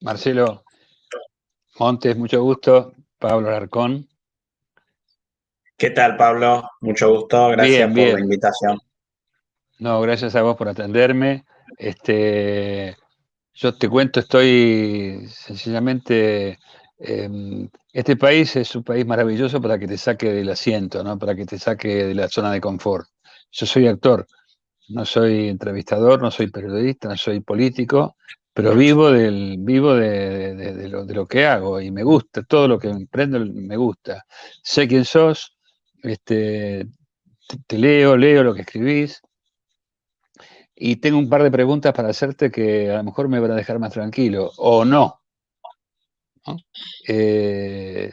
Marcelo Montes, mucho gusto. Pablo Alarcón. ¿Qué tal, Pablo? Mucho gusto, gracias Bien, por la bien. invitación. No, gracias a vos por atenderme. Yo te cuento, estoy sencillamente. Este país es un país maravilloso para que te saque del asiento, ¿no? Para que te saque de la zona de confort. Yo soy actor, no soy entrevistador, no soy periodista, no soy político, pero vivo de lo que hago y me gusta, todo lo que emprendo me gusta. Sé quién sos, te leo lo que escribís y tengo un par de preguntas para hacerte que a lo mejor me van a dejar más tranquilo, o no, ¿no? Eh,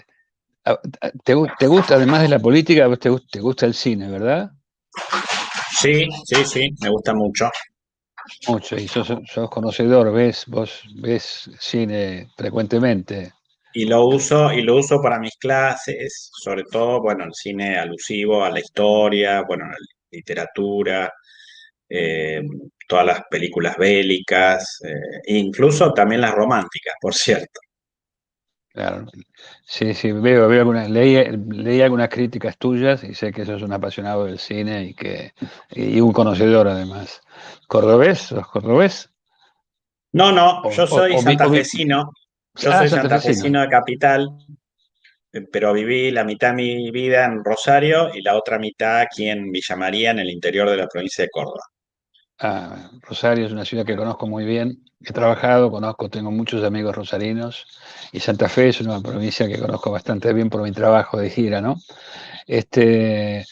¿Te gusta, además de la política, te gusta el cine, ¿verdad? Sí, sí, sí, me gusta mucho. Mucho, y sos conocedor, vos ves cine frecuentemente. Y lo uso para mis clases, sobre todo, bueno, el cine alusivo a la historia, bueno, la literatura, eh, todas las películas bélicas, e incluso también las románticas, por cierto. Claro. Sí, sí, veo leí algunas críticas tuyas y sé que sos un apasionado del cine y un conocedor además. ¿Cordobés? ¿Sos cordobés? No, no, O, o, o vi- o vi- yo ah, soy santafesino. santafesino de capital, pero viví la mitad de mi vida en Rosario y la otra mitad aquí en Villa María, en el interior de la provincia de Córdoba. Ah, Rosario es una ciudad que conozco muy bien. He trabajado, tengo muchos amigos rosarinos y Santa Fe es una provincia que conozco bastante bien por mi trabajo de gira, ¿no? Este,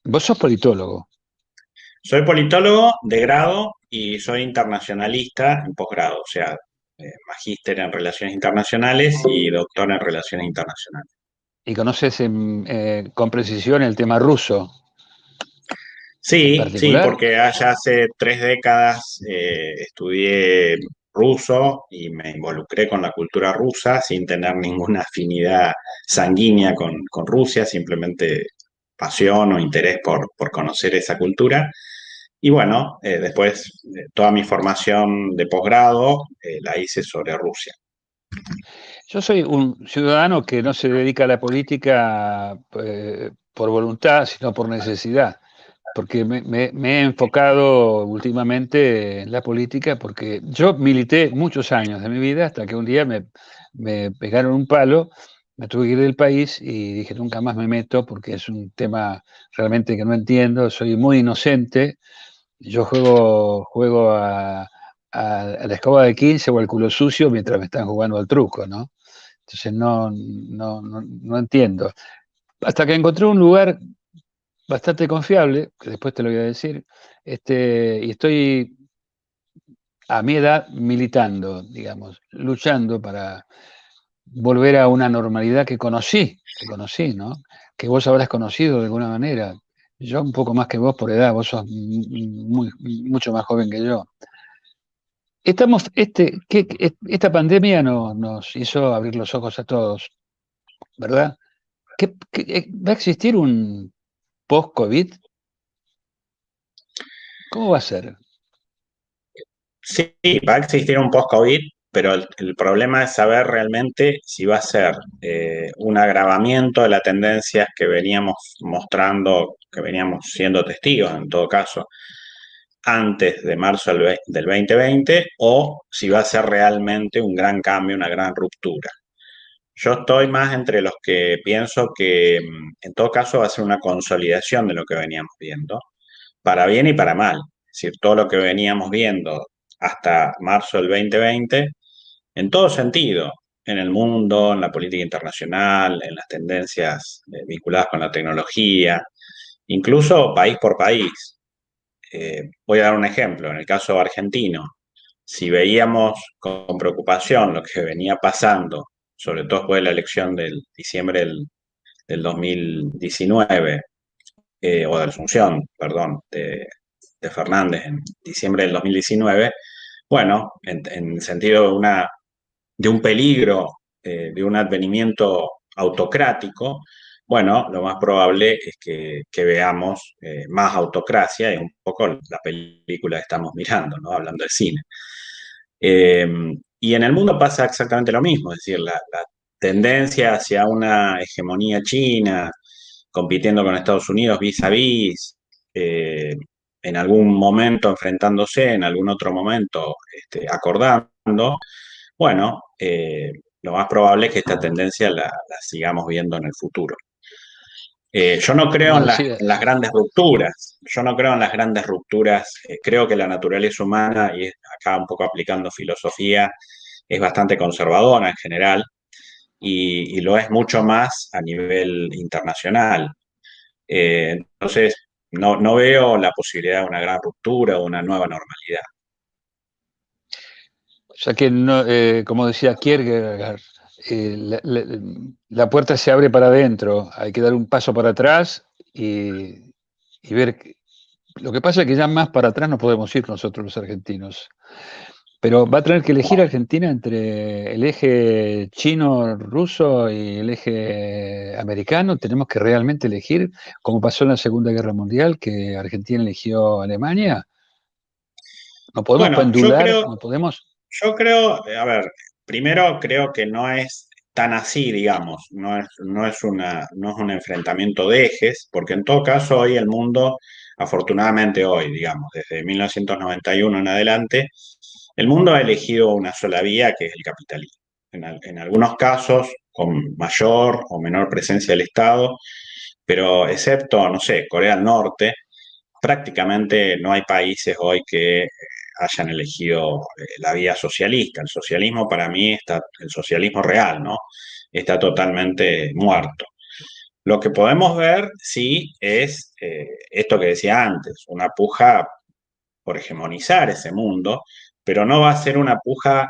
Vos sos politólogo. Soy politólogo de grado y soy internacionalista en posgrado, o sea, magíster en relaciones internacionales y doctor en relaciones internacionales. Y conoces con precisión el tema ruso en Sí, sí, particular. porque ya hace 3 décadas estudié ruso y me involucré con la cultura rusa sin tener ninguna afinidad sanguínea con Rusia, simplemente pasión o interés por conocer esa cultura. Y bueno, después toda mi formación de posgrado la hice sobre Rusia. Yo soy un ciudadano que no se dedica a la política por voluntad, sino por necesidad, porque me he enfocado últimamente en la política, porque yo milité muchos años de mi vida hasta que un día me pegaron un palo, me tuve que ir del país y dije nunca más me meto porque es un tema realmente que no entiendo, soy muy inocente. Yo juego a la escoba de 15 o al culo sucio mientras me están jugando al truco, ¿no? Entonces no entiendo. Hasta que encontré un lugar bastante confiable, que después te lo voy a decir, y estoy a mi edad militando, digamos, luchando para volver a una normalidad que conocí, ¿no? Que vos habrás conocido de alguna manera. Yo un poco más que vos por edad, vos sos mucho más joven que yo. Esta pandemia nos hizo abrir los ojos a todos, ¿verdad? ¿Va a existir un post-COVID? ¿Cómo va a ser? Sí, va a existir un post-COVID, pero el problema es saber realmente si va a ser un agravamiento de las tendencias que veníamos mostrando, que veníamos siendo testigos en todo caso, antes de marzo del 2020, o si va a ser realmente un gran cambio, una gran ruptura. Yo estoy más entre los que pienso que en todo caso va a ser una consolidación de lo que veníamos viendo, para bien y para mal. Es decir, todo lo que veníamos viendo hasta marzo del 2020, en todo sentido, en el mundo, en la política internacional, en las tendencias vinculadas con la tecnología, incluso país por país. Voy a dar un ejemplo, en el caso argentino, si veíamos con preocupación lo que venía pasando, sobre todo después de la elección del diciembre del 2019, o de Asunción, perdón, de Fernández en diciembre del 2019, bueno, en el sentido de un peligro, de un advenimiento autocrático, bueno, lo más probable es que veamos más autocracia y un poco la película que estamos mirando, ¿no? Hablando de cine. Eh, Y en el mundo pasa exactamente lo mismo, es decir, la tendencia hacia una hegemonía china, compitiendo con Estados Unidos vis a vis, en algún momento enfrentándose, en algún otro momento acordando, bueno, lo más probable es que esta tendencia la sigamos viendo en el futuro. Yo no creo Como en decía, las grandes rupturas, yo no creo en las grandes rupturas, creo que la naturaleza humana, y acá un poco aplicando filosofía, es bastante conservadora en general y lo es mucho más a nivel internacional. Entonces, no veo la posibilidad de una gran ruptura o una nueva normalidad. ya que no, como decía Kierkegaard, la puerta se abre para adentro, hay que dar un paso para atrás y ver. Lo que pasa es que ya más para atrás no podemos ir nosotros los argentinos. Pero va a tener que elegir Argentina entre el eje chino-ruso y el eje americano. Tenemos que realmente elegir, como pasó en la Segunda Guerra Mundial, que Argentina eligió a Alemania. No podemos Bueno, pendular, no podemos. yo creo, a ver, primero creo que no es tan así, digamos, no es un enfrentamiento de ejes, porque en todo caso hoy el mundo, afortunadamente hoy, digamos, desde 1991 en adelante, el mundo ha elegido una sola vía, que es el capitalismo. En algunos casos, con mayor o menor presencia del Estado, pero excepto, no sé, Corea del Norte, prácticamente no hay países hoy que hayan elegido la vía socialista. El socialismo para mí está, el socialismo real, ¿no? Está totalmente muerto. Lo que podemos ver, sí, es esto que decía antes, una puja por hegemonizar ese mundo, pero no va a ser una puja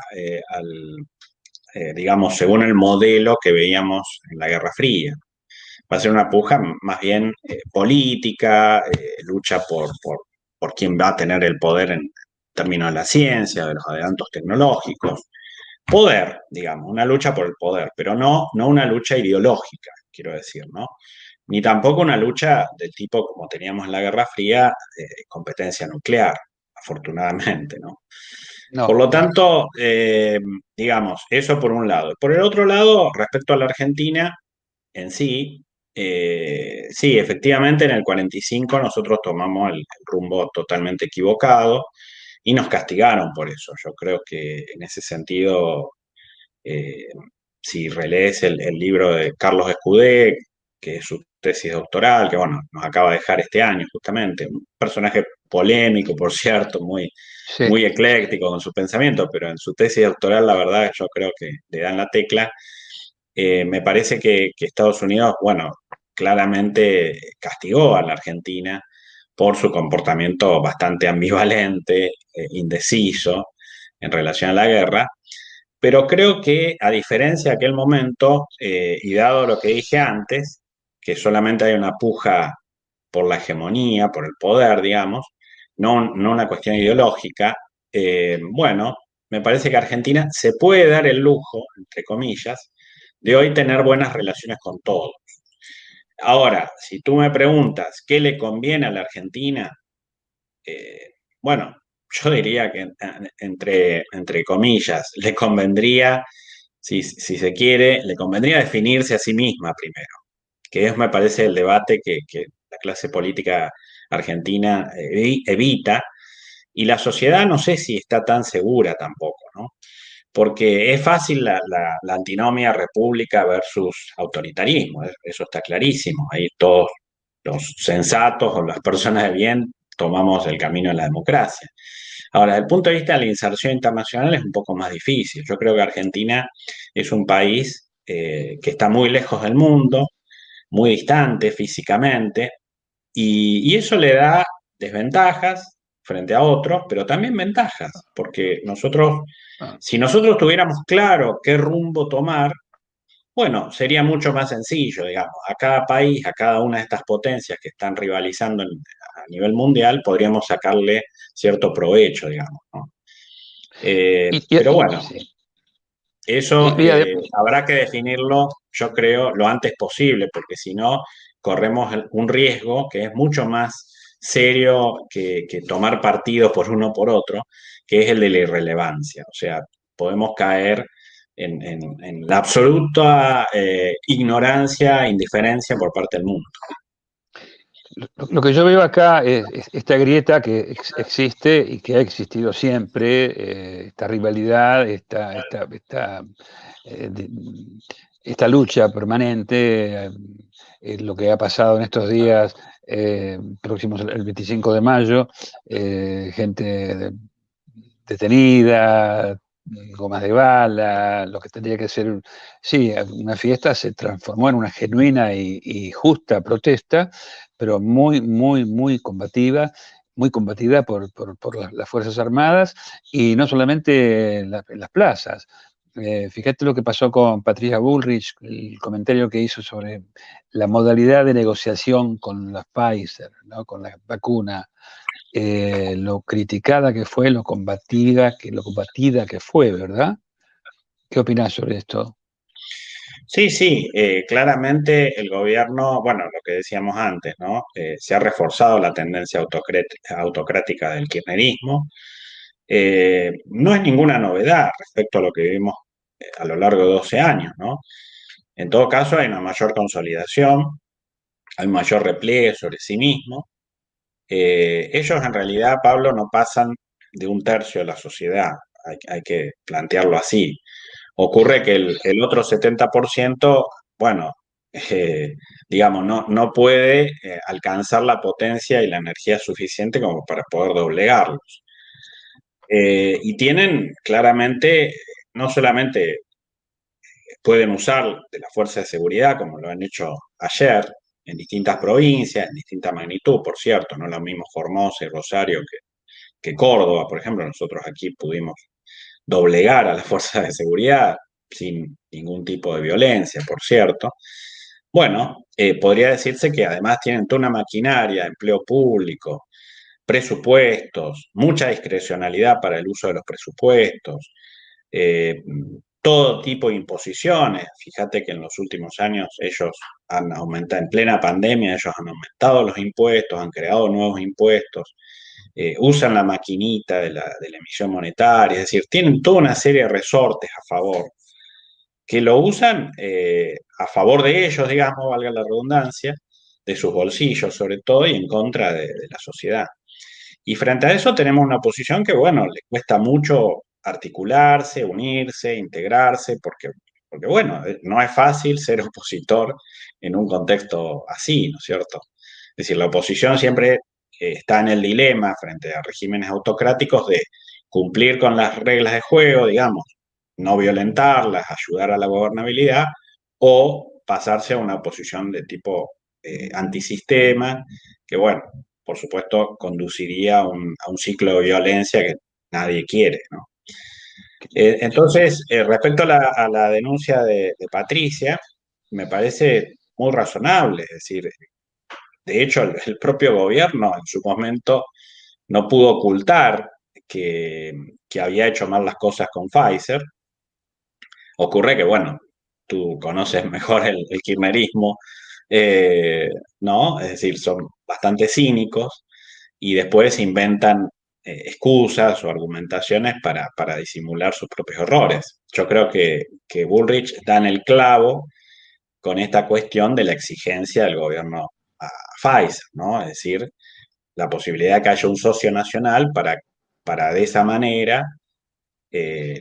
digamos, según el modelo que veíamos en la Guerra Fría. Va a ser una puja más bien política, lucha por quién va a tener el poder en términos de la ciencia, de los adelantos tecnológicos. Poder, digamos, una lucha por el poder, pero no una lucha ideológica, quiero decir, ¿no? Ni tampoco una lucha del tipo como teníamos en la Guerra Fría, competencia nuclear, afortunadamente, ¿no? Por No, lo no. tanto, digamos, eso por un lado. Por el otro lado, respecto a la Argentina en sí, sí, efectivamente en el 45 nosotros tomamos el rumbo totalmente equivocado y nos castigaron por eso. Yo creo que en ese sentido, eh, si relees el libro de Carlos Escudé, que es su tesis doctoral, que bueno, nos acaba de dejar este año justamente, un personaje polémico, por cierto, Sí. muy ecléctico con su pensamiento, pero en su tesis doctoral la verdad yo creo que le dan la tecla. Me parece que Estados Unidos, bueno, claramente castigó a la Argentina por su comportamiento bastante ambivalente, indeciso en relación a la guerra, pero creo que a diferencia de aquel momento, y dado lo que dije antes, que solamente hay una puja por la hegemonía, por el poder, digamos, no una cuestión ideológica, bueno, me parece que Argentina se puede dar el lujo, entre comillas, de hoy tener buenas relaciones con todos. Ahora, si tú me preguntas qué le conviene a la Argentina, bueno, yo diría que entre comillas, le convendría, si se quiere, le convendría definirse a sí misma primero, que es, me parece, el debate que la clase política argentina evita, y la sociedad no sé si está tan segura tampoco, ¿no? Porque es fácil la antinomia república versus autoritarismo, eso está clarísimo. Ahí todos los sensatos o las personas de bien tomamos el camino de la democracia. Ahora, desde el punto de vista de la inserción internacional es un poco más difícil. Yo creo que Argentina es un país que está muy lejos del mundo, muy distante físicamente, y eso le da desventajas frente a otros, pero también ventajas, porque nosotros, Ah, si nosotros tuviéramos claro qué rumbo tomar, bueno, sería mucho más sencillo, digamos, a cada país, a cada una de estas potencias que están rivalizando a nivel mundial, podríamos sacarle cierto provecho, digamos, ¿no? y, Pero bueno, sí. eso Y habrá que definirlo, yo creo, lo antes posible, porque si no, corremos un riesgo que es mucho más serio que tomar partido por uno o por otro, que es el de la irrelevancia. O sea, podemos caer en la absoluta ignorancia, indiferencia por parte del mundo. Lo que yo veo acá es esta grieta que existe y que ha existido siempre, esta rivalidad, eh, de- esta lucha permanente, lo que ha pasado en estos días próximos al 25 de mayo, gente detenida, gomas de bala, lo que tendría que ser, sí, una fiesta se transformó en una genuina y justa protesta, pero muy combatida por las Fuerzas Armadas y no solamente en las plazas. Fíjate lo que pasó con Patricia Bullrich, el comentario que hizo sobre la modalidad de negociación con la Pfizer, ¿no? Con la vacuna, lo criticada que fue, lo combatida que fue, ¿verdad? ¿Qué opinas sobre esto? Sí, sí, claramente el gobierno, bueno, lo que decíamos antes, ¿no? Se ha reforzado la tendencia autocrática del kirchnerismo. No es ninguna novedad respecto a lo que vivimos a lo largo de 12 años, ¿no? En todo caso, hay una mayor consolidación, hay un mayor repliegue sobre sí mismo. Ellos en realidad, Pablo, no pasan de un tercio de la sociedad, hay que plantearlo así. Ocurre que el otro 70%, bueno, eh, digamos, no puede alcanzar la potencia y la energía suficiente como para poder doblegarlos. Y tienen claramente, no solamente pueden usar de la fuerza de seguridad, como lo han hecho ayer, en distintas provincias, en distinta magnitud, por cierto, no lo mismo Formosa y Rosario que Córdoba, por ejemplo, nosotros aquí pudimos doblegar a las fuerzas de seguridad sin ningún tipo de violencia, por cierto. Bueno, podría decirse que además tienen toda una maquinaria, empleo público, presupuestos, mucha discrecionalidad para el uso de los presupuestos, eh, todo tipo de imposiciones. Fíjate que en los últimos años ellos han aumentado, en plena pandemia, ellos han aumentado los impuestos, han creado nuevos impuestos, usan la maquinita de la emisión monetaria, es decir, tienen toda una serie de resortes a favor, que lo usan a favor de ellos, digamos, valga la redundancia, de sus bolsillos sobre todo y en contra de la sociedad. Y frente a eso tenemos una oposición que, bueno, le cuesta mucho articularse, unirse, integrarse, porque bueno, no es fácil ser opositor en un contexto así, ¿no es cierto? Es decir, la oposición siempre está en el dilema frente a regímenes autocráticos de cumplir con las reglas de juego, digamos, no violentarlas, ayudar a la gobernabilidad, o pasarse a una oposición de tipo antisistema, que bueno, por supuesto, conduciría a un ciclo de violencia que nadie quiere, ¿no? Entonces, respecto a la denuncia de Patricia, me parece muy razonable, es decir, de hecho, el propio gobierno en su momento no pudo ocultar que, que había hecho mal las cosas con Pfizer. Ocurre que, bueno, tú conoces mejor el kirchnerismo, eh, ¿no? Es decir, son bastante cínicos y después inventan excusas o argumentaciones para disimular sus propios errores. Yo creo que Bullrich da en el clavo con esta cuestión de la exigencia del gobierno a Pfizer, ¿no? Es decir, la posibilidad de que haya un socio nacional para de esa manera,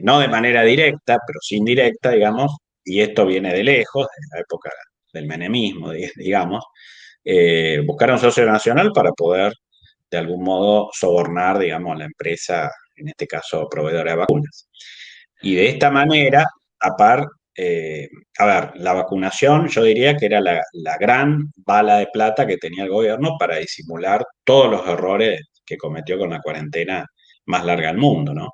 no de manera directa, pero sí indirecta, digamos, y esto viene de lejos, de la época del menemismo, digamos, buscar un socio nacional para poder de algún modo sobornar, digamos, a la empresa, en este caso proveedora de vacunas. Y de esta manera, a par, eh, a ver, la vacunación yo diría que era la gran bala de plata que tenía el gobierno para disimular todos los errores que cometió con la cuarentena más larga del mundo, ¿no?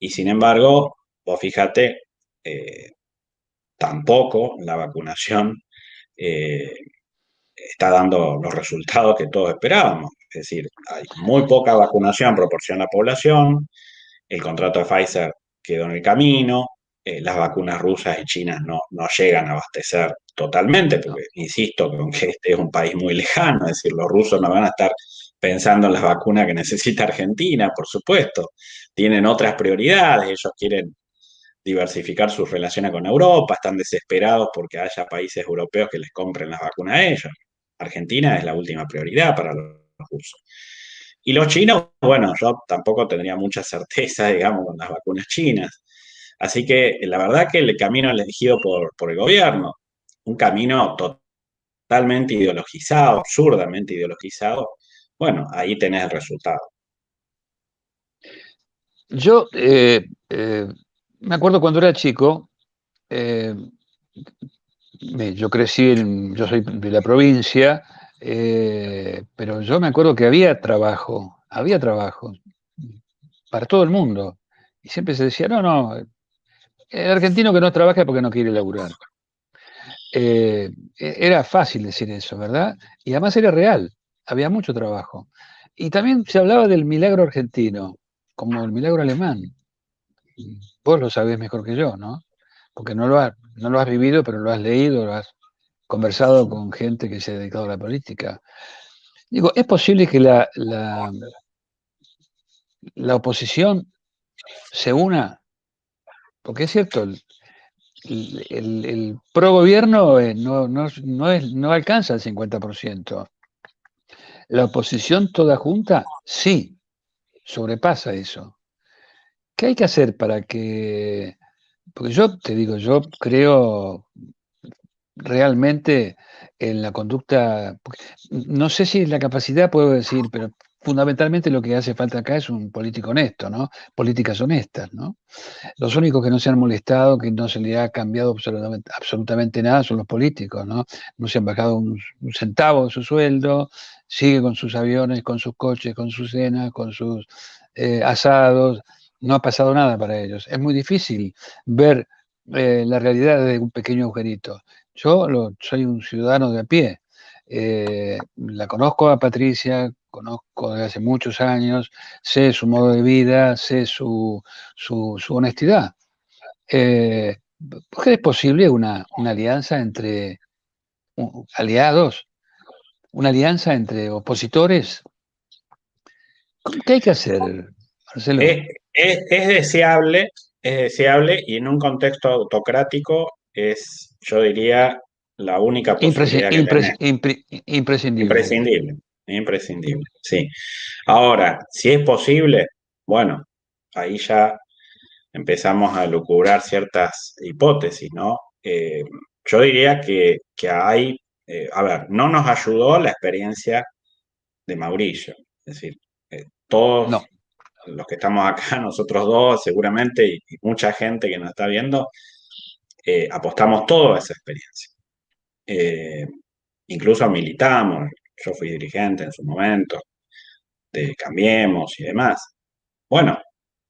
Y sin embargo, vos fíjate, eh, tampoco la vacunación eh, está dando los resultados que todos esperábamos. Es decir, hay muy poca vacunación en proporción a la población, el contrato de Pfizer quedó en el camino, las vacunas rusas y chinas no llegan a abastecer totalmente, porque insisto con que este es un país muy lejano, es decir, los rusos no van a estar pensando en las vacunas que necesita Argentina, por supuesto, tienen otras prioridades, ellos quieren diversificar sus relaciones con Europa, están desesperados porque haya países europeos que les compren las vacunas a ellos. Argentina es la última prioridad para los rusos. Y los chinos, bueno, yo tampoco tendría mucha certeza, digamos, con las vacunas chinas. Así que la verdad que el camino elegido por el gobierno, un camino totalmente ideologizado, absurdamente ideologizado, bueno, ahí tenés el resultado. Yo me acuerdo cuando era chico, eh, yo yo soy de la provincia, pero yo me acuerdo que había trabajo para todo el mundo. Y siempre se decía, no, no, el argentino que no trabaja es porque no quiere laburar. Era fácil decir eso, ¿verdad? Y además era real, había mucho trabajo. Y también se hablaba del milagro argentino, como el milagro alemán. Vos lo sabés mejor que yo, ¿no? Porque no lo has vivido, pero lo has leído, lo has conversado con gente que se ha dedicado a la política. Digo, ¿es posible que la oposición se una? Porque es cierto, el pro gobierno no alcanza el 50%. La oposición toda junta, sí, sobrepasa eso. ¿Qué hay que hacer para que... Porque yo te digo, yo creo realmente en la conducta, no sé si la capacidad puedo decir, pero fundamentalmente lo que hace falta acá es un político honesto, ¿no? Políticas honestas, ¿no? Los únicos que no se han molestado, que no se le ha cambiado absolutamente nada son los políticos, ¿no? No se han bajado un centavo de su sueldo, sigue con sus aviones, con sus coches, con sus cenas, con sus asados, no ha pasado nada para ellos. Es muy difícil ver la realidad de un pequeño agujerito. Soy un ciudadano de a pie. La conozco a Patricia, conozco desde hace muchos años, sé su modo de vida, sé su honestidad. ¿Por qué es posible una alianza entre aliados, una alianza entre opositores? ¿Qué hay que hacer, Marcelo? Es deseable y en un contexto autocrático es, yo diría, la única posibilidad que tenés. Imprescindible. Imprescindible, imprescindible, sí. Ahora, si es posible, bueno, ahí ya empezamos a lucubrar ciertas hipótesis, ¿no? Yo diría que hay, a ver, no nos ayudó la experiencia de Mauricio, es decir, todos No. los que estamos acá, nosotros dos seguramente, y mucha gente que nos está viendo, apostamos todo a esa experiencia. Eh, Incluso militamos, yo fui dirigente en su momento, de Cambiemos y demás. Bueno,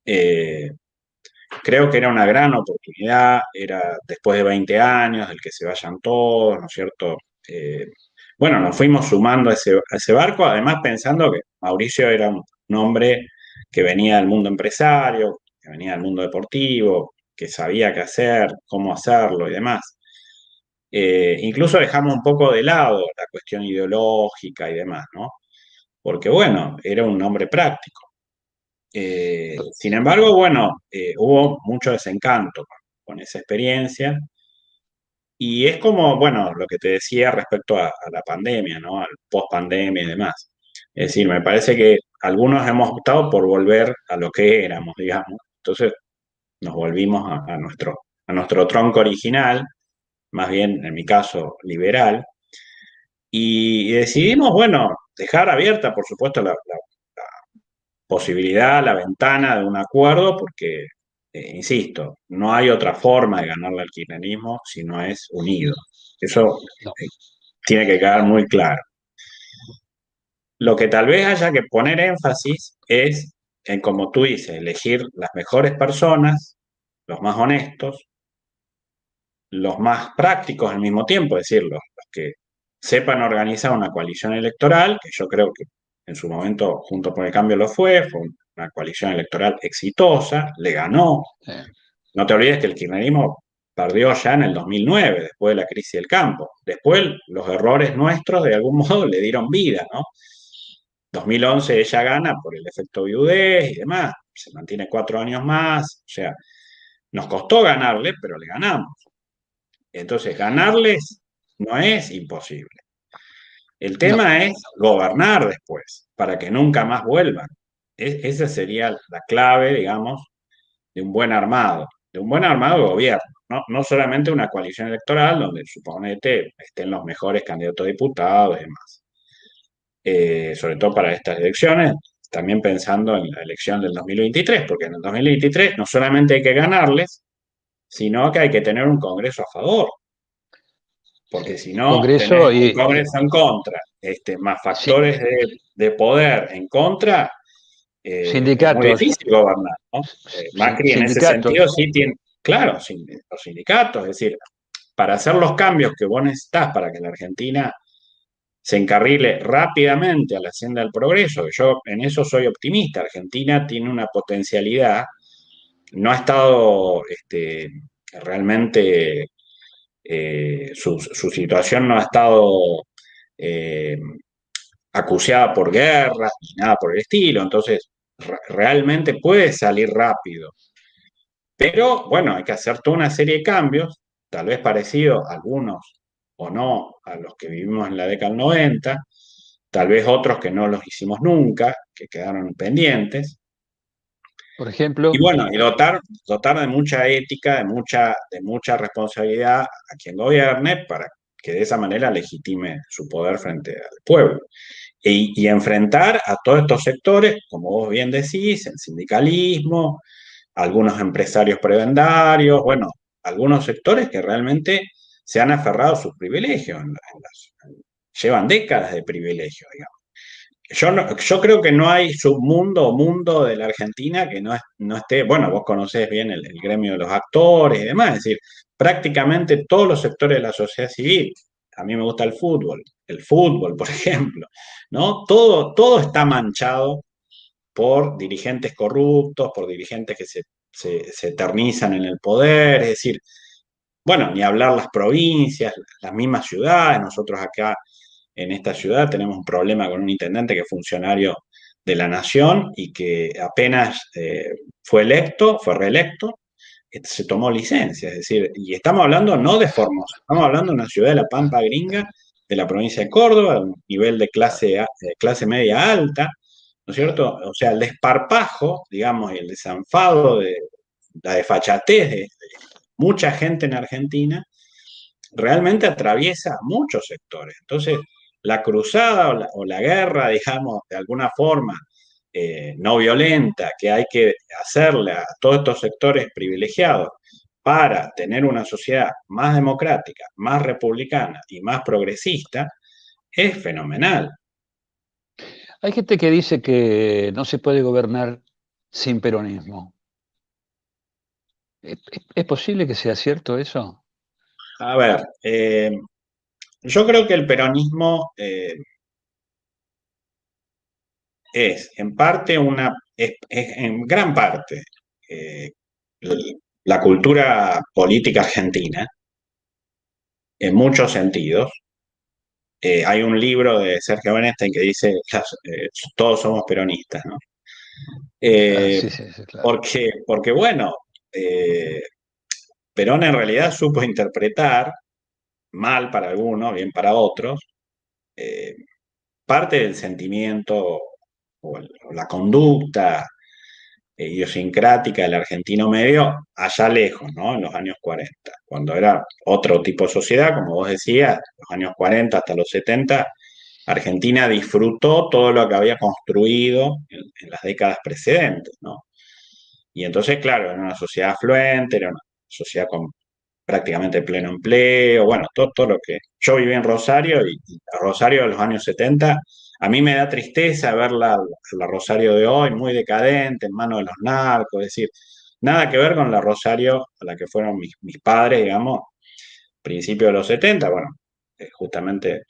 eh, creo que era una gran oportunidad, era después de 20 años, el que se vayan todos, ¿no es cierto? Bueno, nos fuimos sumando a ese barco, además pensando que Mauricio era un hombre que venía del mundo empresario, que venía del mundo deportivo, que sabía qué hacer, cómo hacerlo y demás. Incluso dejamos un poco de lado la cuestión ideológica y demás, ¿no? Porque bueno, era un hombre práctico. Sin embargo, bueno, hubo mucho desencanto con esa experiencia y es como, bueno, lo que te decía respecto a la pandemia, ¿no? Al post-pandemia y demás. Es decir, me parece que algunos hemos optado por volver a lo que éramos, digamos. Entonces nos volvimos a nuestro tronco original, más bien en mi caso liberal, y decidimos, bueno, dejar abierta, por supuesto, la posibilidad, la ventana de un acuerdo, porque, insisto, no hay otra forma de ganarle al kirchnerismo si no es unido. Eso No. eh, tiene que quedar muy claro. Lo que tal vez haya que poner énfasis es en, como tú dices, elegir las mejores personas, los más honestos, los más prácticos al mismo tiempo, es decir, los que sepan organizar una coalición electoral, que yo creo que en su momento Juntos por el Cambio fue una coalición electoral exitosa, le ganó. No te olvides que el kirchnerismo perdió ya en el 2009, después de la crisis del campo. Después los errores nuestros de algún modo le dieron vida, ¿no? 2011 ella gana por el efecto viudez y demás, se mantiene 4 años más, o sea, Nos costó ganarle, pero le ganamos. Entonces, ganarles no es imposible. El No, tema es gobernar después, para que nunca más vuelvan. Esa sería la clave, digamos, de un buen armado de gobierno. No, no solamente una coalición electoral donde suponete estén los mejores candidatos a diputados y demás. Sobre todo para estas elecciones, también pensando en la elección del 2023, porque en el 2023 no solamente hay que ganarles, sino que hay que tener un Congreso a favor, porque si no, tenés Congreso un y Congreso en contra, más si- factores de poder en contra, es muy sindicatos, difícil gobernar, ¿no? Macri en ese sentido sindicatos. sí tiene, claro, los sindicatos, es decir, para hacer los cambios que vos necesitas para que la Argentina se encarrile rápidamente a la senda del progreso, yo en eso soy optimista, Argentina tiene una potencialidad, no ha estado realmente, su situación no ha estado eh, acuciada por guerras ni nada por el estilo, entonces realmente puede salir rápido. Pero bueno, hay que hacer toda una serie de cambios, tal vez parecidos, algunos o no, a los que vivimos en la década del 90, tal vez otros que no los hicimos nunca, que quedaron pendientes. Por Y ejemplo, bueno, y dotar de mucha ética, de mucha responsabilidad a quien gobierne para que de esa manera legitime su poder frente al pueblo. Y enfrentar a todos estos sectores, como vos bien decís, el sindicalismo, algunos empresarios prebendarios, bueno, algunos sectores que realmente se han aferrado a sus privilegios, llevan décadas de privilegios, digamos. Yo creo que no hay submundo o mundo de la Argentina que no esté, bueno, vos conocés bien el gremio de los actores y demás, es decir, prácticamente todos los sectores de la sociedad civil. A mí me gusta el fútbol, por ejemplo, ¿no? Todo está manchado por dirigentes corruptos, por dirigentes que se eternizan en el poder, es decir, bueno, ni hablar las provincias, las mismas ciudades, nosotros acá en esta ciudad tenemos un problema con un intendente que es funcionario de la nación y que apenas fue reelecto, se tomó licencia, es decir, y estamos hablando no de Formosa, estamos hablando de una ciudad de la Pampa Gringa, de la provincia de Córdoba, de un nivel de clase media alta, ¿no es cierto? O sea, el desparpajo, digamos, y el desenfado de la desfachatez de mucha gente en Argentina realmente atraviesa muchos sectores. Entonces, la cruzada o la guerra, digamos, de alguna forma no violenta que hay que hacerle a todos estos sectores privilegiados para tener una sociedad más democrática, más republicana y más progresista, es fenomenal. hay gente que dice que no se puede gobernar sin peronismo. ¿Es posible que sea cierto eso? A ver, yo creo que el peronismo es en parte es en gran parte eh, la cultura política argentina, en muchos sentidos. Hay un libro de Sergio Bernstein que dice, todos somos peronistas, ¿no? Ah, Eh, sí, sí, sí, claro. porque bueno, eh, Perón en realidad supo interpretar, mal para algunos, bien para otros, eh, parte del sentimiento o la conducta idiosincrática del argentino medio allá lejos, ¿no? En los años 40, cuando era otro tipo de sociedad, como vos decías, los años 40 hasta los 70, Argentina disfrutó todo lo que había construido en las décadas precedentes, ¿no? Y entonces, claro, era una sociedad afluente, era una sociedad con prácticamente pleno empleo, bueno, todo lo que... Yo viví en Rosario y Rosario de los años 70, a mí me da tristeza ver la Rosario de hoy, muy decadente, en manos de los narcos, es decir, nada que ver con la Rosario a la que fueron mis padres, digamos, principios de los 70, bueno, justamente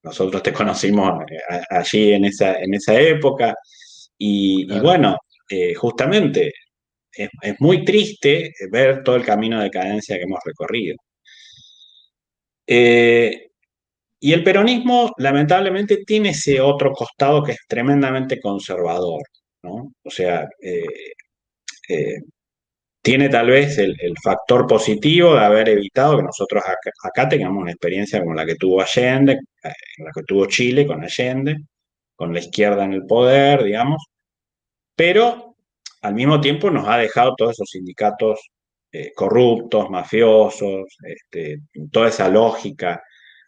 nosotros te conocimos allí en esa época, y Claro. bueno, justamente es muy triste ver todo el camino de decadencia que hemos recorrido. Eh, y el peronismo, lamentablemente, tiene ese otro costado que es tremendamente conservador, ¿no? O sea, eh, tiene tal vez el factor positivo de haber evitado que nosotros acá tengamos una experiencia como la que tuvo Allende, la que tuvo Chile con Allende, con la izquierda en el poder, digamos, pero al mismo tiempo nos ha dejado todos esos sindicatos corruptos, mafiosos, toda esa lógica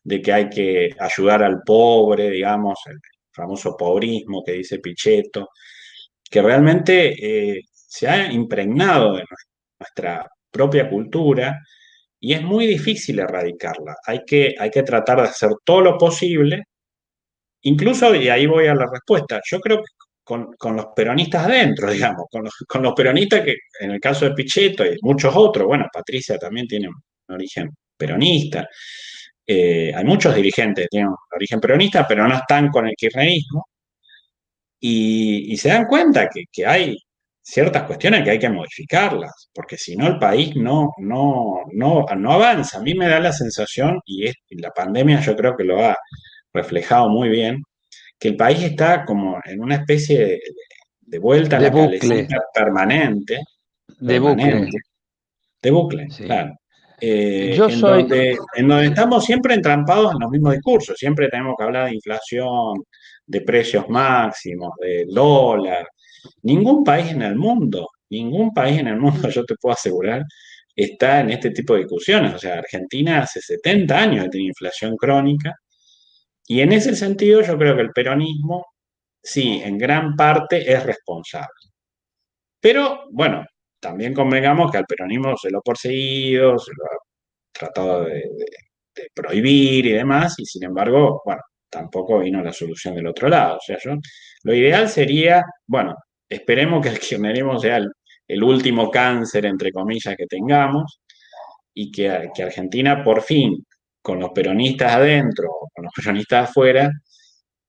de que hay que ayudar al pobre, digamos, el famoso pobrismo que dice Pichetto, que realmente se ha impregnado de nuestra propia cultura y es muy difícil erradicarla. Hay que tratar de hacer todo lo posible. Incluso, y ahí voy a la respuesta, yo creo que con los peronistas adentro, digamos, con los peronistas que, en el caso de Pichetto y muchos otros, bueno, Patricia también tiene un origen peronista, hay muchos dirigentes que tienen un origen peronista, pero no están con el kirchnerismo, y se dan cuenta que hay ciertas cuestiones que hay que modificarlas, porque si no el país no avanza. A mí me da la sensación, y la pandemia yo creo que lo ha reflejado muy bien, que el país está como en una especie de vuelta a De la bucle, calecita permanente, de bucle, permanente, de bucle, sí. claro. Yo soy, En donde estamos siempre entrampados en los mismos discursos, siempre tenemos que hablar de inflación, de precios máximos, de dólar. Ningún país en el mundo, yo te puedo asegurar, está en este tipo de discusiones. O sea, Argentina hace 70 años que tiene inflación crónica y en ese sentido yo creo que el peronismo, sí, en gran parte es responsable. Pero bueno, también convengamos que al peronismo se lo ha perseguido, se lo ha tratado de prohibir y demás, y sin embargo, bueno, tampoco vino la solución del otro lado. O sea, lo ideal sería, bueno, esperemos que el kirchnerismo sea el último cáncer, entre comillas, que tengamos, y que Argentina por fin, con los peronistas adentro, con los peronistas afuera,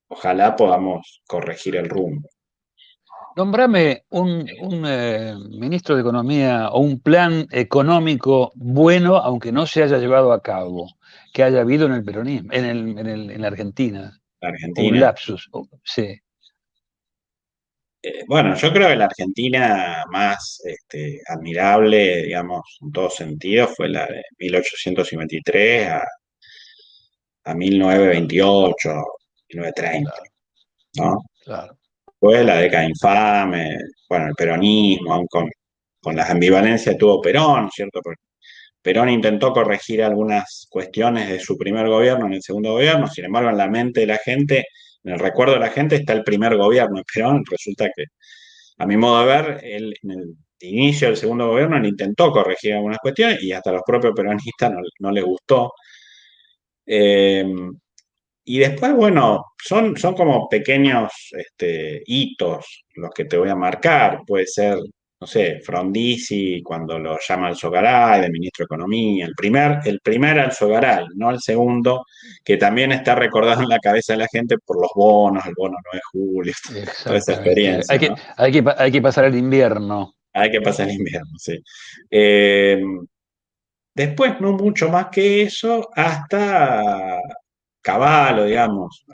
ojalá podamos corregir el rumbo. nombrame un ministro de Economía o un plan económico bueno, aunque no se haya llevado a cabo, que haya habido en el peronismo, en la Argentina. Un Argentina. lapsus, sí. Bueno, yo creo que la Argentina más admirable, digamos, en todos sentidos, fue la de 1853 a 1928, 1930, Claro, ¿no? claro. Fue la década infame, bueno, el peronismo, aún con las ambivalencias tuvo Perón, ¿cierto? Porque Perón intentó corregir algunas cuestiones de su primer gobierno en el segundo gobierno, sin embargo, en la mente de la gente, en el recuerdo de la gente está el primer gobierno de Perón, resulta que, a mi modo de ver, él en el inicio del segundo gobierno él intentó corregir algunas cuestiones y hasta a los propios peronistas no les gustó. Eh, y después, bueno, son como pequeños hitos los que te voy a marcar. Puede ser, no sé, Frondizi cuando lo llama Alzogaray de ministro de Economía, el primer Alzogaray, no el segundo, que también está recordado en la cabeza de la gente por los bonos, el bono 9 de julio, toda esa Exactamente. experiencia, ¿no? Hay que pasar el invierno. Hay que pasar el invierno, sí. Eh, Después, no mucho más que eso, hasta Cavallo, digamos,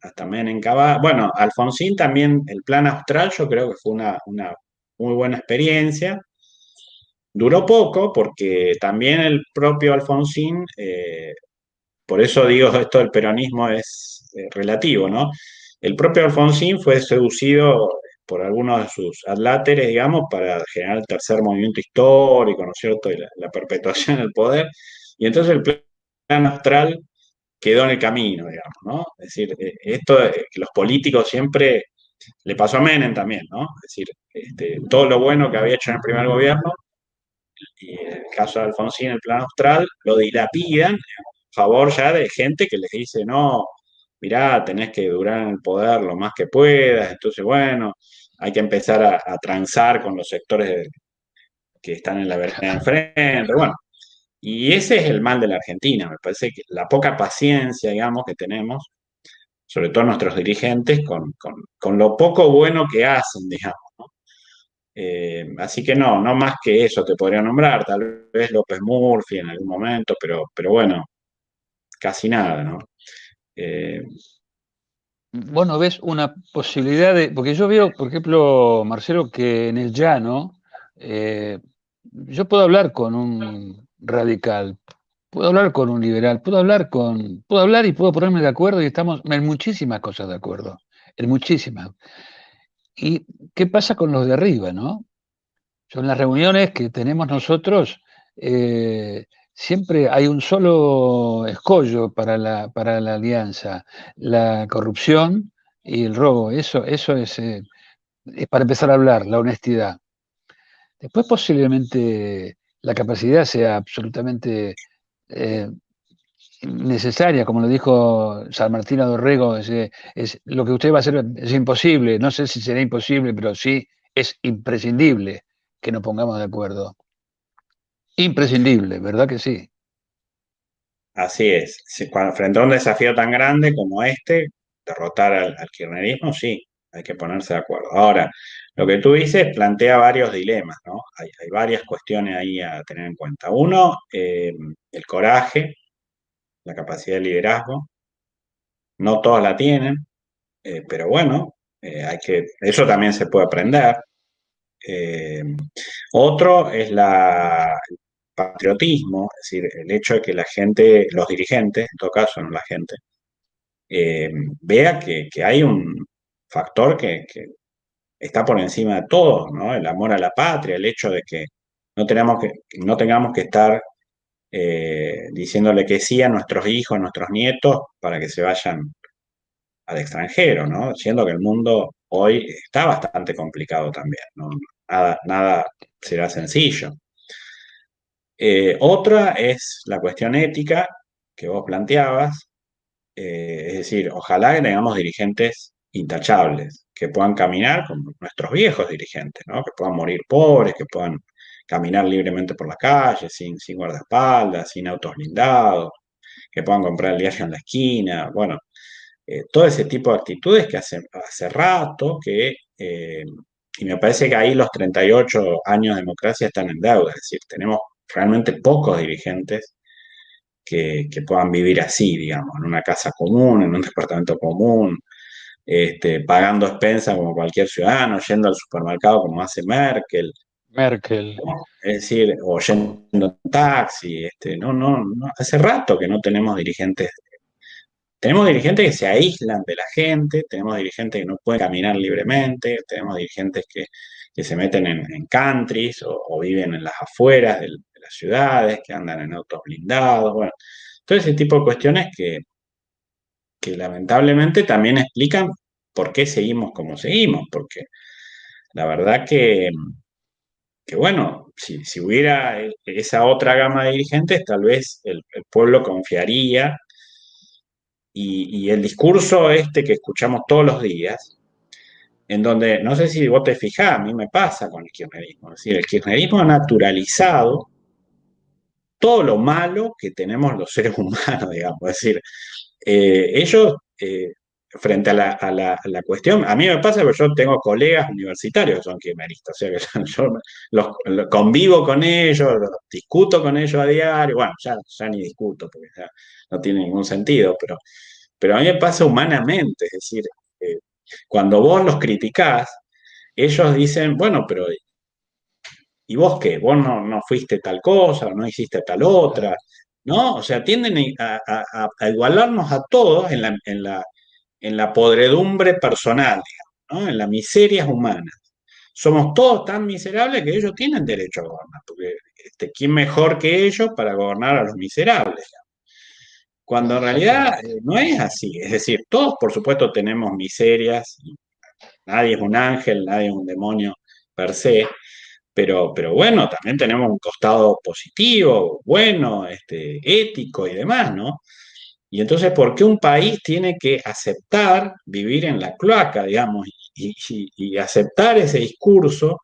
hasta Menem Cavallo. Bueno, Alfonsín también, el plan austral, yo creo que fue una muy buena experiencia. Duró poco porque también el propio Alfonsín, por eso digo esto del peronismo es relativo, ¿no? El propio Alfonsín fue seducido por algunos de sus adláteres, digamos, para generar el tercer movimiento histórico, ¿no es cierto? Y la perpetuación del poder. Y entonces el plan austral quedó en el camino, digamos, ¿no? Es decir, esto que los políticos siempre, le pasó a Menem también, ¿no? Es decir, todo lo bueno que había hecho en el primer gobierno, y en el caso de Alfonsín, el plan austral, lo dilapidan a favor ya de gente que les dice, no, mirá, tenés que durar en el poder lo más que puedas, entonces, bueno, hay que empezar a transar con los sectores que están en la vereda de enfrente, bueno. Y ese es el mal de la Argentina, me parece que la poca paciencia, digamos, que tenemos sobre todo nuestros dirigentes, con lo poco bueno que hacen, digamos, ¿no? Así que no más que eso te podría nombrar, tal vez López Murphy en algún momento, pero bueno, casi nada, ¿no? Eh, Vos no ves una posibilidad de, porque yo veo, por ejemplo, Marcelo, que en el llano, eh, yo puedo hablar con un radical, puedo hablar con un liberal, puedo hablar y puedo ponerme de acuerdo y estamos en muchísimas cosas de acuerdo, en muchísimas. ¿Y qué pasa con los de arriba, no? Son las reuniones que tenemos nosotros, siempre hay un solo escollo para la alianza, la corrupción y el robo. Eso es para empezar a hablar, la honestidad. Después posiblemente la capacidad sea absolutamente eh, necesaria, como lo dijo San Martín Dorrego, es, lo que usted va a hacer es imposible, no sé si será imposible, pero sí es imprescindible que nos pongamos de acuerdo. Imprescindible, ¿verdad que sí? Así es. Frente a un desafío tan grande como este, derrotar al kirchnerismo, sí, hay que ponerse de acuerdo. Ahora, lo que tú dices plantea varios dilemas, ¿no? Hay varias cuestiones ahí a tener en cuenta. Uno, el coraje, la capacidad de liderazgo. No todos la tienen, pero bueno, eso también se puede aprender. Eh, Otro es el patriotismo, es decir, el hecho de que la gente, los dirigentes, en todo caso, no la gente, eh, vea que hay un factor que está por encima de todo, ¿no? El amor a la patria, el hecho de que no tengamos que estar diciéndole que sí a nuestros hijos, a nuestros nietos, para que se vayan al extranjero, ¿no? Siendo que el mundo hoy está bastante complicado también, ¿no? Nada será sencillo. Otra es la cuestión ética que vos planteabas, es decir, ojalá que tengamos dirigentes intachables, que puedan caminar como nuestros viejos dirigentes, ¿no? Que puedan morir pobres, que puedan caminar libremente por la calle, sin guardaespaldas, sin autos blindados, que puedan comprar el diario en la esquina, bueno, todo ese tipo de actitudes que hace rato y me parece que ahí los 38 años de democracia están en deuda, es decir, tenemos realmente pocos dirigentes que puedan vivir así, digamos, en una casa común, en un departamento común, pagando expensas como cualquier ciudadano, yendo al supermercado como hace Merkel, Merkel. ¿no? Es decir, o yendo en taxi, no, hace rato que no tenemos dirigentes que se aíslan de la gente, tenemos dirigentes que no pueden caminar libremente, tenemos dirigentes que se meten en countries o viven en las afueras de las ciudades, que andan en autos blindados, bueno, todo ese tipo de cuestiones que lamentablemente también explican por qué seguimos como seguimos, porque la verdad que bueno, si hubiera esa otra gama de dirigentes, tal vez el pueblo confiaría y el discurso este que escuchamos todos los días, en donde, no sé si vos te fijás, a mí me pasa con el kirchnerismo, es decir, el kirchnerismo ha naturalizado todo lo malo que tenemos los seres humanos, digamos, es decir, ellos, frente a la cuestión, a mí me pasa que yo tengo colegas universitarios que son kirchneristas, o sea que yo convivo con ellos, discuto con ellos a diario, bueno, ya ni discuto porque ya no tiene ningún sentido, pero a mí me pasa humanamente, es decir, eh, cuando vos los criticás, ellos dicen, bueno, pero ¿y vos qué? ¿Vos no fuiste tal cosa o no hiciste tal otra? ¿No? O sea, tienden a igualarnos a todos en la podredumbre personal, digamos, ¿no? En las miserias humanas. Somos todos tan miserables que ellos tienen derecho a gobernar, porque ¿quién mejor que ellos para gobernar a los miserables? Cuando en realidad Exactamente. no es así. Es decir, todos por supuesto tenemos miserias, nadie es un ángel, nadie es un demonio per se, pero bueno, también tenemos un costado positivo, bueno, ético y demás, ¿no? Y entonces, ¿por qué un país tiene que aceptar vivir en la cloaca, digamos, y aceptar ese discurso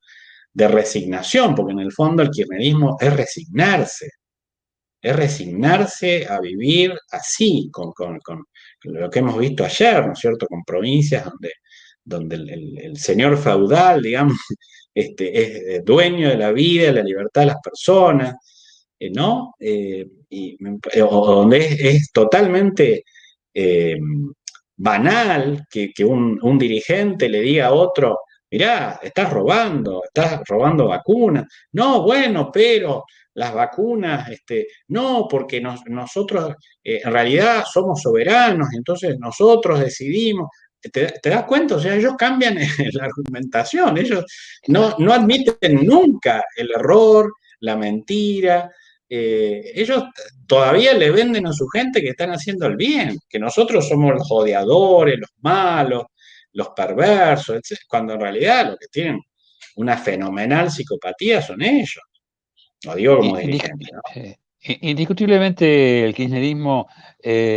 de resignación? Porque en el fondo el kirchnerismo es resignarse a vivir así, con lo que hemos visto ayer, ¿no es cierto? Con provincias donde el señor feudal, digamos, es dueño de la vida, de la libertad de las personas, ¿no? O donde es totalmente eh, banal que un dirigente le diga a otro, mirá, estás robando vacunas. No, bueno, pero las vacunas, no, porque nosotros en realidad somos soberanos, entonces nosotros decidimos. ¿Te das cuenta? O sea, ellos cambian la argumentación, ellos no admiten nunca el error, la mentira. Ellos todavía le venden a su gente que están haciendo el bien, que nosotros somos los odiadores, los malos, los perversos, etc., cuando en realidad lo que tienen una fenomenal psicopatía son ellos. Lo digo como dirigente, ¿no? Indiscutiblemente el kirchnerismo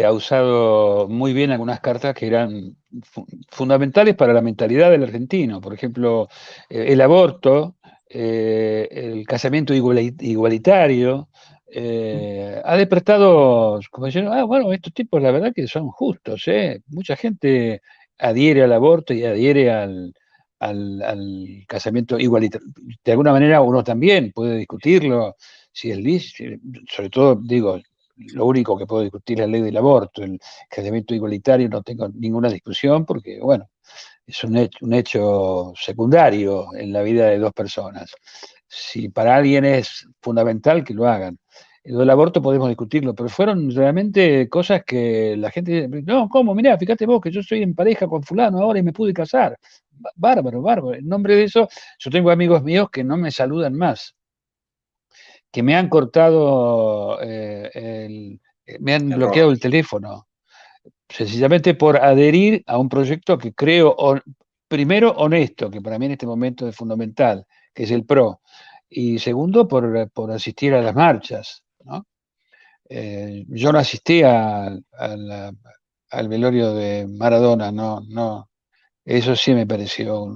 ha usado muy bien algunas cartas que eran fundamentales para la mentalidad del argentino. Por ejemplo, el aborto, el casamiento igualitario, ha despertado, como diciendo, bueno, estos tipos la verdad que son justos, ¿eh? Mucha gente adhiere al aborto y adhiere al casamiento igualitario. De alguna manera uno también puede discutirlo, si es lícito, sobre todo digo, lo único que puedo discutir es la ley del aborto, el casamiento igualitario no tengo ninguna discusión porque, bueno, es un hecho secundario en la vida de dos personas. Si para alguien es fundamental, que lo hagan. Lo del aborto podemos discutirlo, pero fueron realmente cosas que la gente, no, ¿cómo? Mirá, fíjate vos que yo estoy en pareja con fulano ahora y me pude casar. Bárbaro, bárbaro. En nombre de eso, yo tengo amigos míos que no me saludan más, que me han cortado, me han El bloqueado rostro. el teléfono, sencillamente por adherir a un proyecto que creo, primero, honesto, que para mí en este momento es fundamental, que es el PRO, y segundo, por asistir a las marchas, ¿no? Yo no asistí al velorio de Maradona, no, no, eso sí me pareció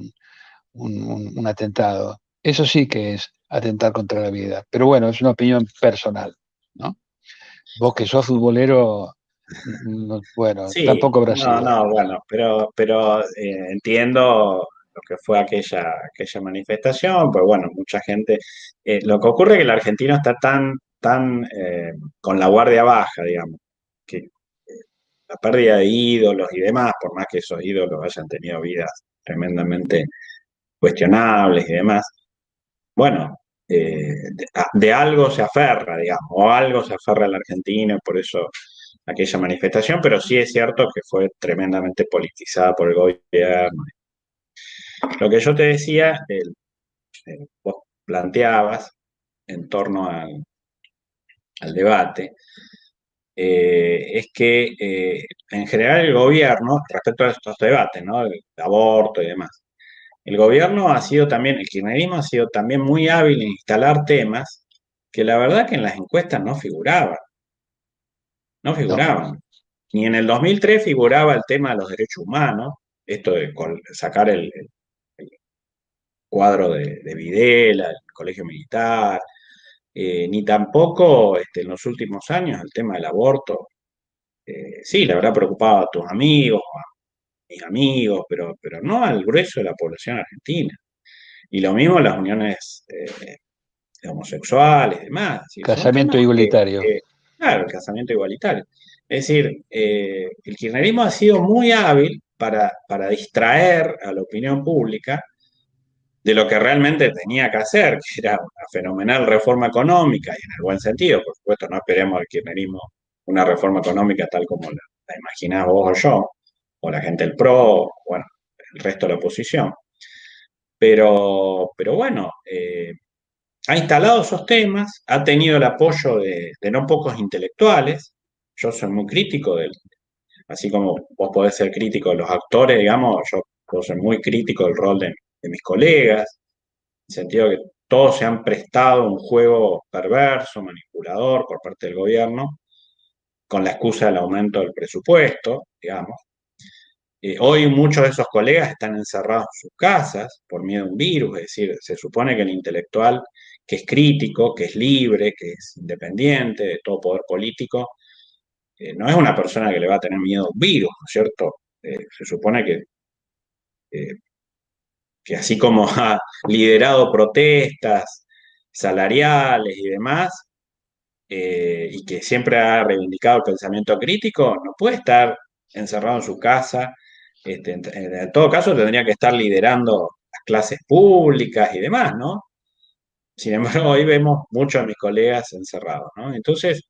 un atentado. Eso sí que es atentar contra la vida. Pero bueno, es una opinión personal, ¿no? Vos que sos futbolero, bueno, Sí, tampoco habrá no, sido. no, bueno, pero entiendo lo que fue aquella manifestación, pues bueno, mucha gente. Lo que ocurre es que el argentino está tan con la guardia baja, digamos, que la pérdida de ídolos y demás, por más que esos ídolos hayan tenido vidas tremendamente cuestionables y demás, bueno, de algo se aferra, digamos, o algo se aferra el argentino, y por eso aquella manifestación, pero sí es cierto que fue tremendamente politizada por el gobierno. Lo que yo te decía, vos planteabas en torno al debate, es que en general el gobierno, respecto a estos debates, ¿no? El aborto y demás, el gobierno ha sido también, el kirchnerismo ha sido también muy hábil en instalar temas que la verdad que en las encuestas no No, figuraban. Ni en el 2003 figuraba el tema de los derechos humanos, esto de sacar el cuadro de Videla, el colegio militar, ni tampoco en los últimos años el tema del aborto. Sí, le habrá preocupado a tus amigos, a mis amigos, pero no al grueso de la población argentina. Y lo mismo las uniones homosexuales y demás. Es decir, son casamiento temas igualitario. claro, el casamiento igualitario. Es decir, el kirchnerismo ha sido muy hábil para distraer a la opinión pública de lo que realmente tenía que hacer, que era una fenomenal reforma económica, y en el buen sentido, por supuesto, no esperemos del kirchnerismo una reforma económica tal como la imaginás vos o yo, o la gente del PRO, bueno, el resto de la oposición. Pero bueno, ha instalado esos temas, ha tenido el apoyo de no pocos intelectuales. Yo soy muy crítico así como vos podés ser crítico de los actores, digamos, yo soy muy crítico del rol de mis colegas, en el sentido que todos se han prestado un juego perverso, manipulador por parte del gobierno, con la excusa del aumento del presupuesto, digamos. Hoy muchos de esos colegas están encerrados en sus casas por miedo a un virus, es decir, se supone que el intelectual que es crítico, que es libre, que es independiente de todo poder político, no es una persona que le va a tener miedo a un virus, ¿no es cierto? Se supone eh, que así como ha liderado protestas salariales y demás, y que siempre ha reivindicado el pensamiento crítico, no puede estar encerrado en su casa. En todo caso, tendría que estar liderando las clases públicas y demás, ¿no? Sin embargo, hoy vemos muchos de mis colegas encerrados, ¿no? Entonces,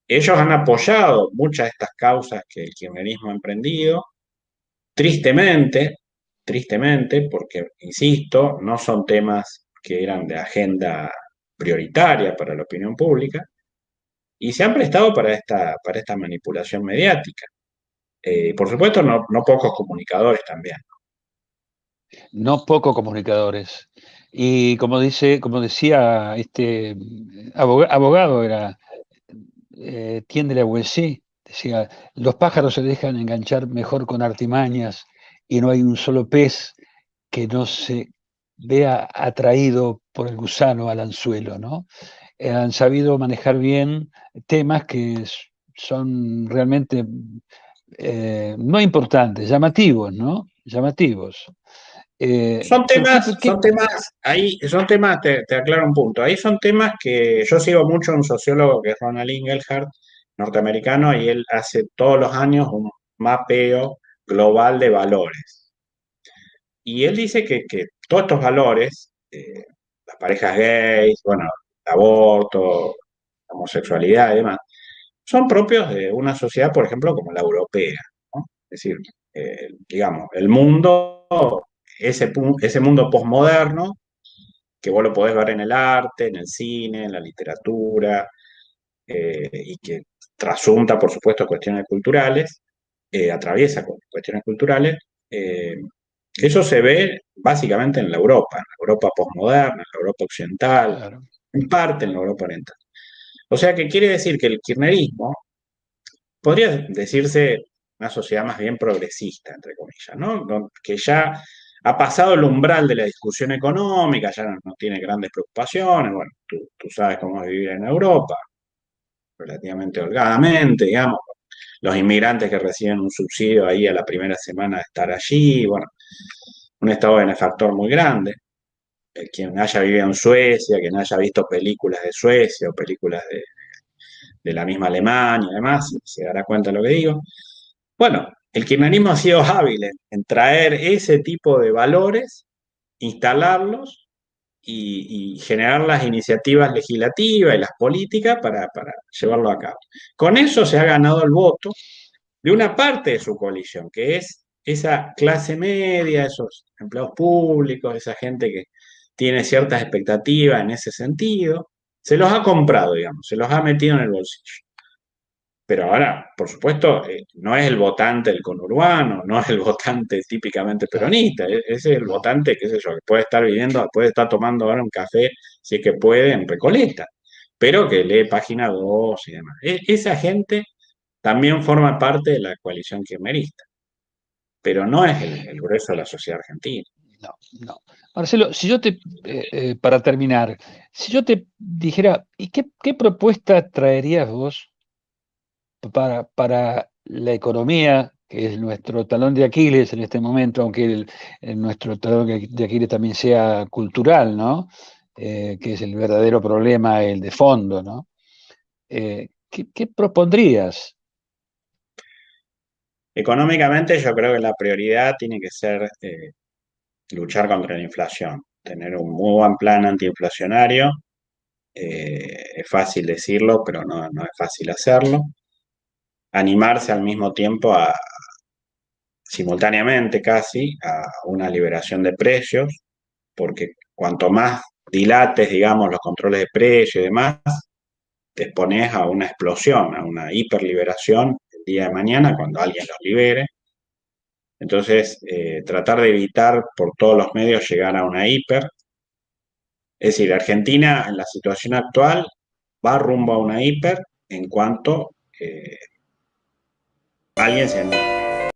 ellos han apoyado muchas de estas causas que el kirchnerismo ha emprendido, tristemente, tristemente, porque, insisto, no son temas que eran de agenda prioritaria para la opinión pública, y se han prestado para esta manipulación mediática. Por supuesto, no pocos comunicadores también. No pocos comunicadores. Y como decía este abogado era Tiende la Boissy, decía, los pájaros se dejan enganchar mejor con artimañas y no hay un solo pez que no se vea atraído por el gusano al anzuelo, ¿no? Han sabido manejar bien temas que son realmente no importantes, llamativos, ¿no? Llamativos. Pero Ahí son temas, te aclaro un punto, ahí son temas que yo sigo mucho a un sociólogo que es Ronald Inglehart, norteamericano, y él hace todos los años un mapeo global de valores. Y él dice que todos estos valores, las parejas gays, bueno, el aborto, la homosexualidad y demás, son propios de una sociedad, por ejemplo, como la europea, ¿no? Es decir, digamos, el mundo, ese mundo posmoderno, que vos lo podés ver en el arte, en el cine, en la literatura, y que trasunta, por supuesto, cuestiones culturales, atraviesa cuestiones culturales, eso se ve básicamente en la Europa posmoderna, en la Europa occidental, claro, en parte en la Europa oriental. O sea que quiere decir que el kirchnerismo podría decirse una sociedad más bien progresista, entre comillas, ¿no? Que ya ha pasado el umbral de la discusión económica, ya no tiene grandes preocupaciones, bueno, tú sabes cómo es vivir en Europa, relativamente holgadamente, digamos, los inmigrantes que reciben un subsidio ahí a la primera semana de estar allí, bueno, un estado benefactor muy grande. Quien haya vivido en Suecia, quien haya visto películas de Suecia o películas de la misma Alemania y demás, se dará cuenta de lo que digo. Bueno, el kirchnerismo ha sido hábil en traer ese tipo de valores, instalarlos y generar las iniciativas legislativas y las políticas para llevarlo a cabo. Con eso se ha ganado el voto de una parte de su coalición, que es esa clase media, esos empleados públicos, esa gente que tiene ciertas expectativas en ese sentido, se los ha comprado, digamos, se los ha metido en el bolsillo. Pero ahora, por supuesto, no es el votante del conurbano, no es el votante típicamente claro, peronista, ese es el no, votante, qué sé yo, que puede estar viviendo, puede estar tomando ahora un café, si es que puede, en Recoleta, pero que lee Página 2 y demás. Esa gente también forma parte de la coalición kirchnerista, pero no es el grueso de la sociedad argentina. no, no. Marcelo, si yo te, para terminar, si yo te dijera, ¿y qué propuesta traerías vos para la economía, que es nuestro talón de Aquiles en este momento, aunque nuestro talón de Aquiles también sea cultural, ¿no? Que es el verdadero problema, el de fondo, ¿no? ¿Qué propondrías? Económicamente yo creo que la prioridad tiene que ser luchar contra la inflación, tener un muy buen plan antiinflacionario. Es fácil decirlo, pero no es fácil hacerlo. Animarse al mismo tiempo simultáneamente casi, a una liberación de precios, porque cuanto más dilates, digamos, los controles de precios y demás, te expones a una explosión, a una hiperliberación el día de mañana cuando alguien los libere. Entonces, tratar de evitar por todos los medios llegar a una hiper. Es decir, Argentina en la situación actual va rumbo a una hiper en cuanto alguien se anime.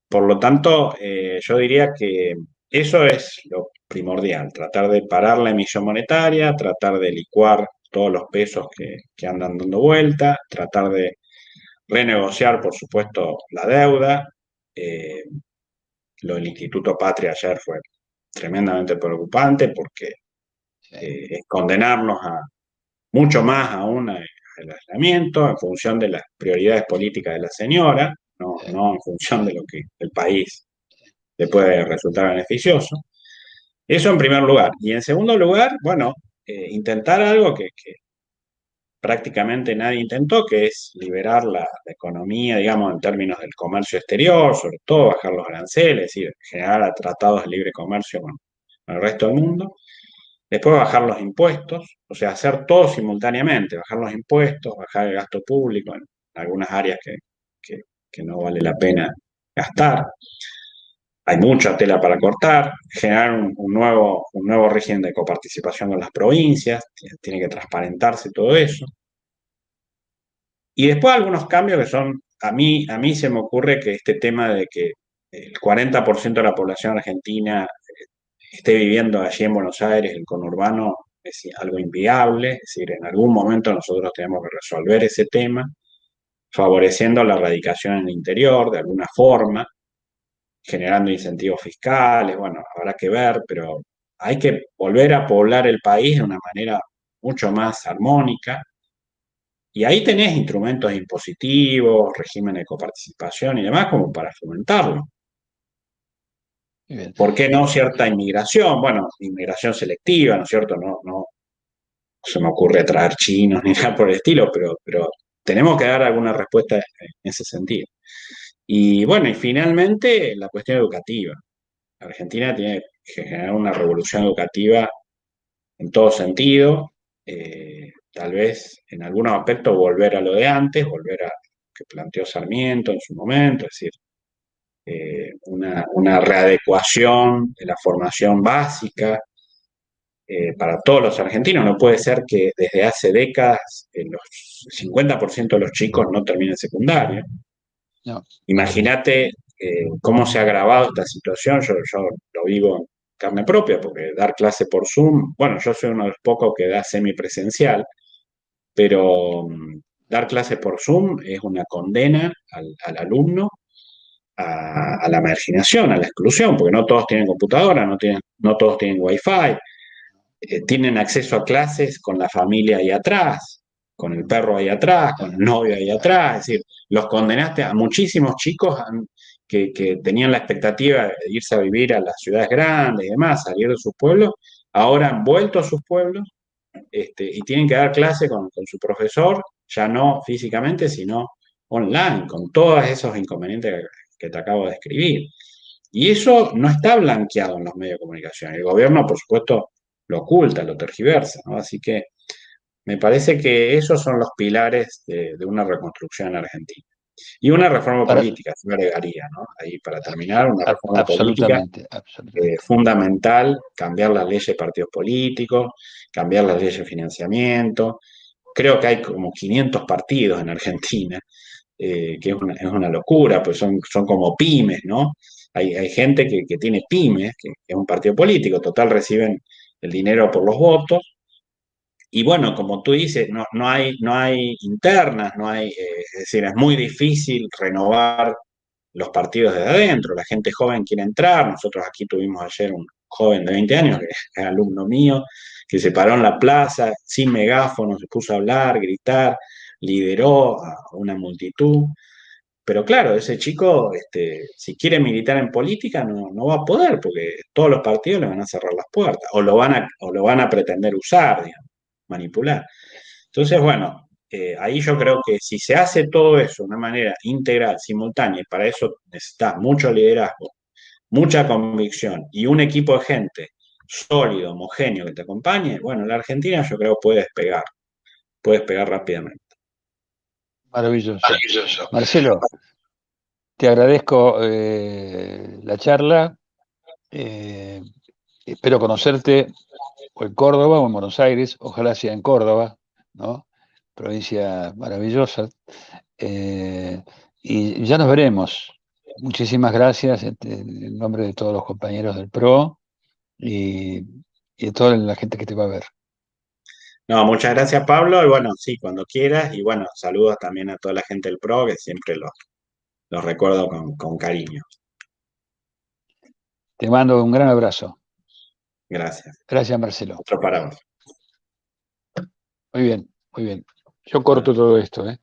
Por lo tanto, yo diría que eso es lo primordial, tratar de parar la emisión monetaria, tratar de licuar todos los pesos que andan dando vuelta, tratar de renegociar, por supuesto, la deuda. Eh, lo del Instituto Patria ayer fue tremendamente preocupante porque Sí, es condenarnos a mucho más aún al aislamiento en función de las prioridades políticas de la señora, sí, no en función de lo que el país le puede resultar beneficioso. Eso en primer lugar. Y en segundo lugar, bueno, intentar algo que prácticamente nadie intentó, que es liberar la economía, digamos, en términos del comercio exterior, sobre todo bajar los aranceles, es decir, generar tratados de libre comercio con el resto del mundo. Después bajar los impuestos, o sea, hacer todo simultáneamente, bajar los impuestos, bajar el gasto público en algunas áreas que, que no vale la pena gastar. Hay mucha tela para cortar, generar un nuevo régimen de coparticipación con las provincias, tiene que transparentarse todo eso. Y después algunos cambios que son, a mí se me ocurre que este tema de que el 40% de la población argentina esté viviendo allí en Buenos Aires, el conurbano, es algo inviable, es decir, en algún momento nosotros tenemos que resolver ese tema, favoreciendo la radicación en el interior de alguna forma, generando incentivos fiscales, bueno, habrá que ver, pero hay que volver a poblar el país de una manera mucho más armónica. Y ahí tenés instrumentos impositivos, régimen de coparticipación y demás como para fomentarlo. Muy bien. ¿Por qué no cierta inmigración? Bueno, inmigración selectiva, ¿no es cierto? No se me ocurre traer chinos ni nada por el estilo, pero tenemos que dar alguna respuesta en ese sentido. Y bueno, y finalmente la cuestión educativa. Argentina tiene que generar una revolución educativa en todo sentido, tal vez en algunos aspectos volver a lo de antes, volver a que planteó Sarmiento en su momento, es decir, una readecuación de la formación básica para todos los argentinos. No puede ser que desde hace décadas los 50% de los chicos no terminen secundario. No. Imagínate cómo se ha agravado esta situación. Yo lo vivo en carne propia, porque dar clase por Zoom, bueno, yo soy uno de los pocos que da semipresencial, pero dar clase por Zoom es una condena al alumno a la marginación, a la exclusión, porque no todos tienen computadora, no todos tienen wifi, tienen acceso a clases con la familia ahí atrás, con el perro ahí atrás, con el novio ahí atrás, es decir, los condenaste a muchísimos chicos que tenían la expectativa de irse a vivir a las ciudades grandes y demás, salir de sus pueblos, ahora han vuelto a sus pueblos y tienen que dar clase con su profesor, ya no físicamente, sino online, con todos esos inconvenientes que te acabo de describir. Y eso no está blanqueado en los medios de comunicación. El gobierno, por supuesto, lo oculta, lo tergiversa, ¿no? Así que me parece que esos son los pilares de una reconstrucción en Argentina. Y una reforma Para, política, se me agregaría, ¿no? Ahí para terminar, una reforma política absolutamente, absolutamente. fundamental, cambiar las leyes de partidos políticos, cambiar las leyes de financiamiento. Creo que hay como 500 partidos en Argentina, que es una locura, pues son como pymes, ¿no? Hay gente que tiene pymes, que es un partido político, total reciben el dinero por los votos, y bueno, como tú dices, no hay internas, es decir, es muy difícil renovar los partidos desde adentro, la gente joven quiere entrar, nosotros aquí tuvimos ayer un joven de 20 años, que es alumno mío, que se paró en la plaza, sin megáfono, se puso a hablar, gritar, lideró a una multitud, pero claro, ese chico, si quiere militar en política, no va a poder, porque todos los partidos le van a cerrar las puertas, o lo van a pretender usar, digamos, manipular. Entonces, bueno, ahí yo creo que si se hace todo eso de una manera integral, simultánea, y para eso necesitas mucho liderazgo, mucha convicción y un equipo de gente sólido, homogéneo que te acompañe, bueno, la Argentina yo creo puede despegar rápidamente. Maravilloso. Marcelo, te agradezco la charla. eh, Espero conocerte o en Córdoba o en Buenos Aires. Ojalá sea en Córdoba, ¿no? Provincia maravillosa. Eh, y ya nos veremos. Muchísimas gracias en nombre de todos los compañeros del PRO y, y de toda la gente que te va a ver. No, muchas gracias Pablo, y bueno, sí, cuando quieras, y bueno, saludos también a toda la gente del PRO, que siempre los recuerdo con cariño. Te mando un gran abrazo. Gracias. Gracias, Marcelo. Otro para vos. Muy bien, muy bien. Yo Bueno. corto todo esto, ¿eh?